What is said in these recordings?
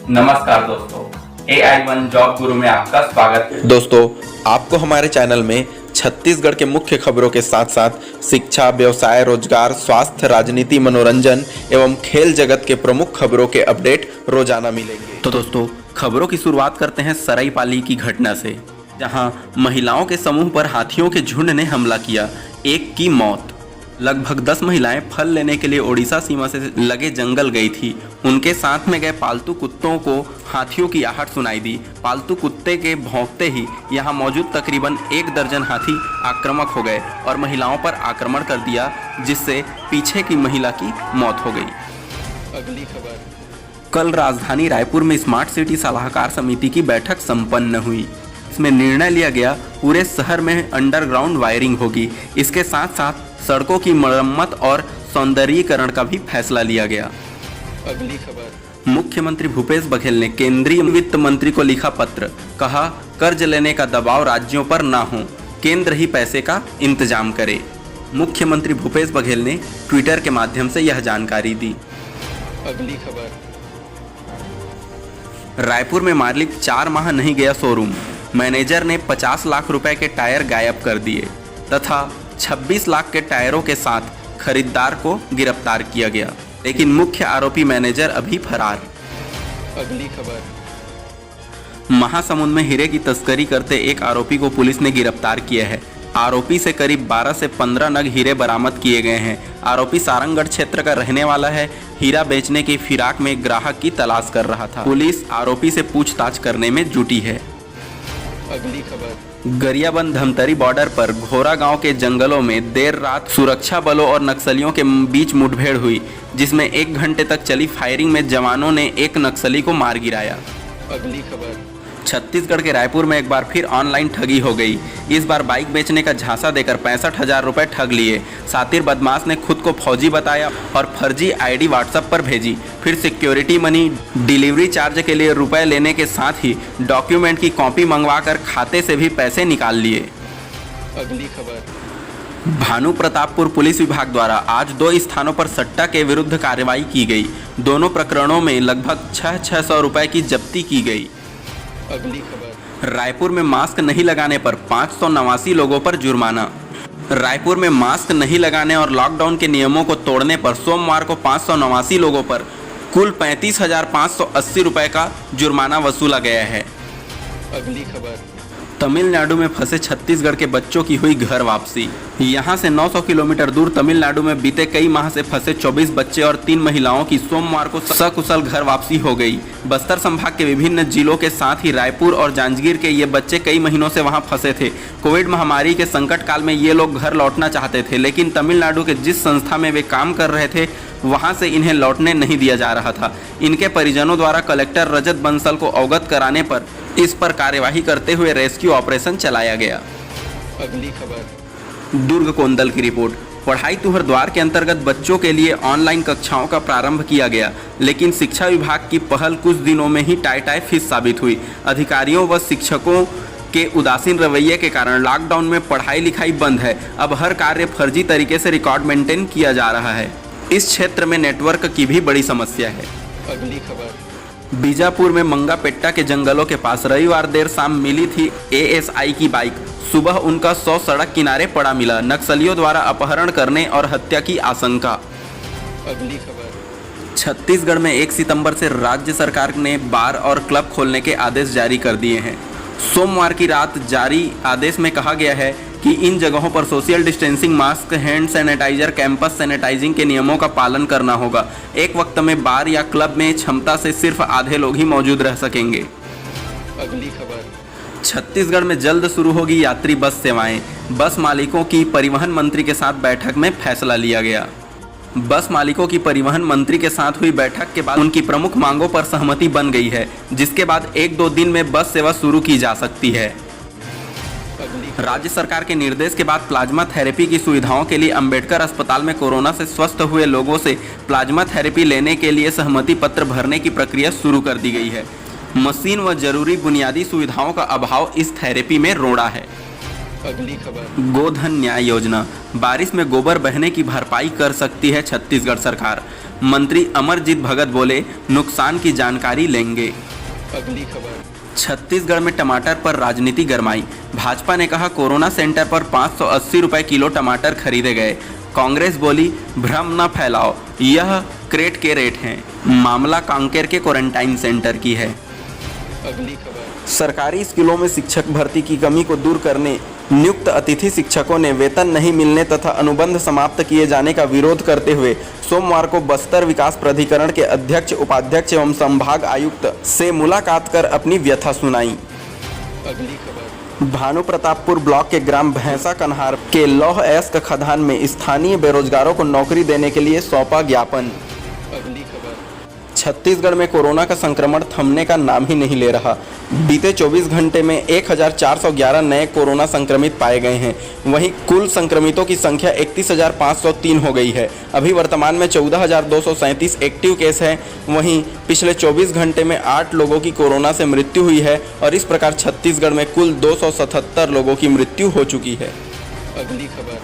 नमस्कार दोस्तों, AI1 job गुरु में आपका स्वागत है। दोस्तों, आपको हमारे चैनल में छत्तीसगढ़ के मुख्य खबरों के साथ साथ शिक्षा, व्यवसाय, रोजगार, स्वास्थ्य, राजनीति, मनोरंजन एवं खेल जगत के प्रमुख खबरों के अपडेट रोजाना मिलेंगे। तो दोस्तों, खबरों की शुरुआत करते हैं सराईपाली की घटना से, जहां महिलाओं के समूह पर हाथियों के झुंड ने हमला किया, एक की मौत। लगभग 10 महिलाएं फल लेने के लिए ओडिशा सीमा से लगे जंगल गई थी। उनके साथ में गए पालतू कुत्तों को हाथियों की आहट सुनाई दी। पालतू कुत्ते के भौंकते ही यहां मौजूद तकरीबन 1 दर्जन हाथी आक्रामक हो गए और महिलाओं पर आक्रमण कर दिया, जिससे पीछे की महिला की मौत हो गई। अगली खबर, कल राजधानी रायपुर में स्मार्ट सिटी सलाहकार समिति की बैठक संपन्न हुई। इसमें निर्णय लिया गया पूरे शहर में अंडरग्राउंड वायरिंग होगी। इसके साथ साथ सड़कों की मरम्मत और सौंदर्यीकरण का भी फैसला लिया गया। अगली खबर, मुख्यमंत्री भूपेश बघेल ने केंद्रीय वित्त मंत्री को लिखा पत्र, कहा कर्ज लेने का दबाव राज्यों पर ना हो, केंद्र ही पैसे का इंतजाम करे। मुख्यमंत्री भूपेश बघेल ने ट्विटर के माध्यम से यह जानकारी दी। अगली खबर, रायपुर में मालिक 4 माह नहीं गया शोरूम, मैनेजर ने 50 लाख रुपए के टायर गायब कर दिए तथा 26 लाख के टायरों के साथ खरीदार को गिरफ्तार किया गया, लेकिन मुख्य आरोपी मैनेजर अभी फरार। अगली खबर, महासमुंद में हीरे की तस्करी करते एक आरोपी को पुलिस ने गिरफ्तार किया है। आरोपी से करीब 12 से 15 नग हीरे बरामद किए गए हैं। आरोपी सारंगगढ़ क्षेत्र का रहने वाला है। हीरा बेचने की फिराक में ग्राहक की तलाश कर रहा था। पुलिस आरोपी से पूछताछ करने में जुटी है। अगली खबर, गरियाबंद धमतरी बॉर्डर पर घोरा गांव के जंगलों में देर रात सुरक्षा बलों और नक्सलियों के बीच मुठभेड़ हुई, जिसमें 1 घंटे तक चली फायरिंग में जवानों ने एक नक्सली को मार गिराया। अगली खबर, छत्तीसगढ़ के रायपुर में एक बार फिर ऑनलाइन ठगी हो गई। इस बार बाइक बेचने का झांसा देकर 65,000 रुपए ठग लिए। सातिर बदमाश ने खुद को फौजी बताया और फर्जी आईडी व्हाट्सएप पर भेजी। फिर सिक्योरिटी मनी, डिलीवरी चार्ज के लिए रुपए लेने के साथ ही डॉक्यूमेंट की कॉपी मंगवाकर खाते से भी पैसे निकाल लिए। अगली खबर, भानु प्रतापपुर पुलिस विभाग द्वारा आज 2 स्थानों पर सट्टा के विरुद्ध कार्रवाई की गई। दोनों प्रकरणों में लगभग 600 रुपए की जब्ती की गई। अगली खबर, रायपुर में मास्क नहीं लगाने पर 589 लोगों पर जुर्माना। रायपुर में मास्क नहीं लगाने और लॉकडाउन के नियमों को तोड़ने पर सोमवार को 589 लोगों पर कुल 35,580 रुपए का जुर्माना वसूला गया है। अगली खबर, तमिलनाडु में फंसे छत्तीसगढ़ के बच्चों की हुई घर वापसी। यहां से 900 किलोमीटर दूर तमिलनाडु में बीते कई माह से फंसे 24 बच्चे और 3 महिलाओं की सोमवार को सकुशल घर वापसी हो गई। बस्तर संभाग के विभिन्न जिलों के साथ ही रायपुर और जांजगीर के ये बच्चे कई महीनों से वहां फंसे थे। कोविड महामारी के संकट काल में ये लोग घर लौटना चाहते थे, लेकिन तमिलनाडु के जिस संस्था में वे काम कर रहे थे वहां से इन्हें लौटने नहीं दिया जा रहा था। इनके परिजनों द्वारा कलेक्टर रजत बंसल को अवगत कराने पर इस पर कार्यवाही करते हुए रेस्क्यू ऑपरेशन चलाया गया। अगली खबर, दुर्ग कोंदल की रिपोर्ट। पढ़ाई तुहर द्वार के अंतर्गत बच्चों के लिए ऑनलाइन कक्षाओं का प्रारंभ किया गया, लेकिन शिक्षा विभाग की पहल कुछ दिनों में ही टाई फिस साबित हुई। अधिकारियों व शिक्षकों के उदासीन रवैये के कारण लॉकडाउन में पढ़ाई लिखाई बंद है। अब हर कार्य फर्जी तरीके से रिकॉर्ड मेंटेन किया जा रहा है। इस क्षेत्र में नेटवर्क की भी बड़ी समस्या है। अगली खबर, बीजापुर में मंगापेट्टा के जंगलों के पास रविवार देर शाम मिली थी ASI की बाइक। सुबह उनका 100 सड़क किनारे पड़ा मिला। नक्सलियों द्वारा अपहरण करने और हत्या की आशंका। अगली खबर, छत्तीसगढ़ में 1 सितंबर से राज्य सरकार ने बार और क्लब खोलने के आदेश जारी कर दिए हैं। सोमवार की रात जारी आदेश में कहा गया है कि इन जगहों पर social distancing, mask, hand sanitiser, campus sanitising के नियमों का पालन करना होगा। एक वक्त में बार या क्लब में क्षमता से सिर्फ आधे लोग ही मौजूद रह सकेंगे। अगली खबर, छत्तीसगढ़ में जल्द शुरू होगी यात्री बस सेवाएं। बस मालिकों की परिवहन मंत्री के साथ बैठक में फैसला लिया गया। बस मालिकों की परिवहन मंत्री के साथ हुई बैठक के बाद उनकी प्रमुख मांगों पर सहमति बन गई है, जिसके बाद 1-2 दिन में बस सेवा शुरू की जा सकती है। राज्य सरकार के निर्देश के बाद प्लाज्मा थेरेपी की सुविधाओं के लिए अंबेडकर अस्पताल में कोरोना से स्वस्थ हुए लोगों से प्लाज्मा थेरेपी लेने के लिए सहमति पत्र भरने की प्रक्रिया शुरू कर दी गई है। मशीन व जरूरी बुनियादी सुविधाओं का अभाव इस थेरेपी में रोड़ा है। अगली खबर। गोधन न्याय योजना, बारिश में गोबर बहने की भरपाई कर सकती है छत्तीसगढ़ सरकार। मंत्री अमरजीत भगत बोले, नुकसान की जानकारी लेंगे। अगली खबर। छत्तीसगढ़ में टमाटर पर राजनीति गरमाई। भाजपा ने कहा कोरोना सेंटर पर 580 रुपए किलो टमाटर खरीदे गए। कांग्रेस बोली भ्रम न फैलाओ, यह क्रेट के रेट हैं। मामला कांकेर के क्वारंटाइन सेंटर की है। अगली खबर। सरकारी स्कूलों में शिक्षक भर्ती की कमी को दूर करने नियुक्त अतिथि शिक्षकों ने वेतन नहीं मिलने तथा अनुबंध समाप्त किए जाने का विरोध करते हुए सोमवार को बस्तर विकास प्राधिकरण के अध्यक्ष, उपाध्यक्ष एवं संभाग आयुक्त से मुलाकात कर अपनी व्यथा सुनाई। अगली खबर। भानु प्रतापपुर ब्लॉक के ग्राम भैंसा कन्हार के लौह अयस्क खदान में स्थानीय बेरोजगारों को नौकरी देने के लिए सौंपा ज्ञापन। अगली खबर। छत्तीसगढ़ में कोरोना का संक्रमण थमने का नाम ही नहीं ले रहा। बीते 24 घंटे में 1411 नए कोरोना संक्रमित पाए गए हैं। वहीं कुल संक्रमितों की संख्या 31,503 हो गई है। अभी वर्तमान में 14,237 एक्टिव केस हैं। वहीं पिछले 24 घंटे में 8 लोगों की कोरोना से मृत्यु हुई है और इस प्रकार छत्तीसगढ़ में कुल 277 लोगों की मृत्यु हो चुकी है। अगली खबर।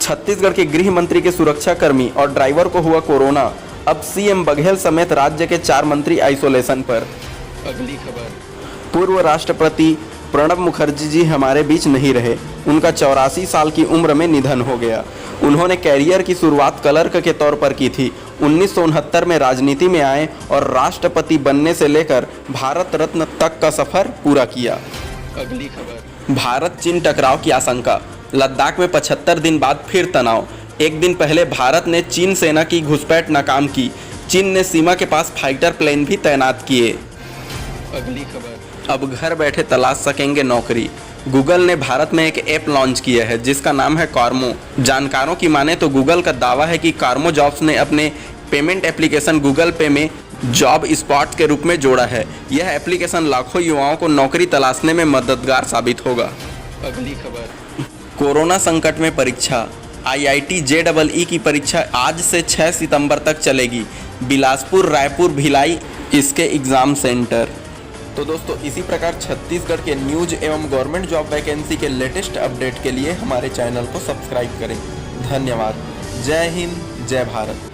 छत्तीसगढ़ के गृह मंत्री के सुरक्षाकर्मी और ड्राइवर को हुआ कोरोना। अब सीएम बघेल समेत राज्य के 4 मंत्री आइसोलेशन पर। अगली खबर। पूर्व राष्ट्रपति प्रणब मुखर्जी जी हमारे बीच नहीं रहे। उनका 84 साल की उम्र में निधन हो गया। उन्होंने कैरियर की शुरुआत क्लर्क के तौर पर की थी। 1969 में राजनीति में आए और राष्ट्रपति बनने से लेकर भारत रत्न तक का सफर पूरा किया। अगली खबर। भारत चीन टकराव की आशंका। लद्दाख में 75 दिन बाद फिर तनाव। एक दिन पहले भारत ने चीन सेना की घुसपैठ नाकाम की। चीन ने सीमा के पास फाइटर प्लेन भी तैनात किए। अगली खबर। अब घर बैठे तलाश सकेंगे नौकरी। गूगल ने भारत में एक ऐप लॉन्च किया है जिसका नाम है कार्मो। जानकारों की माने तो गूगल का दावा है कि कार्मो जॉब्स ने अपने पेमेंट एप्लीकेशन गूगल पे में जॉब स्पॉट के रूप में जोड़ा है। यह एप्लीकेशन लाखों युवाओं को नौकरी तलाशने में मददगार साबित होगा। अगली खबर। कोरोना संकट में परीक्षा। IIT JEE की परीक्षा आज से 6 सितंबर तक चलेगी। बिलासपुर, रायपुर, भिलाई इसके एग्ज़ाम सेंटर। तो दोस्तों इसी प्रकार छत्तीसगढ़ के न्यूज एवं गवर्नमेंट जॉब वैकेंसी के लेटेस्ट अपडेट के लिए हमारे चैनल को सब्सक्राइब करें। धन्यवाद। जय हिंद, जय भारत।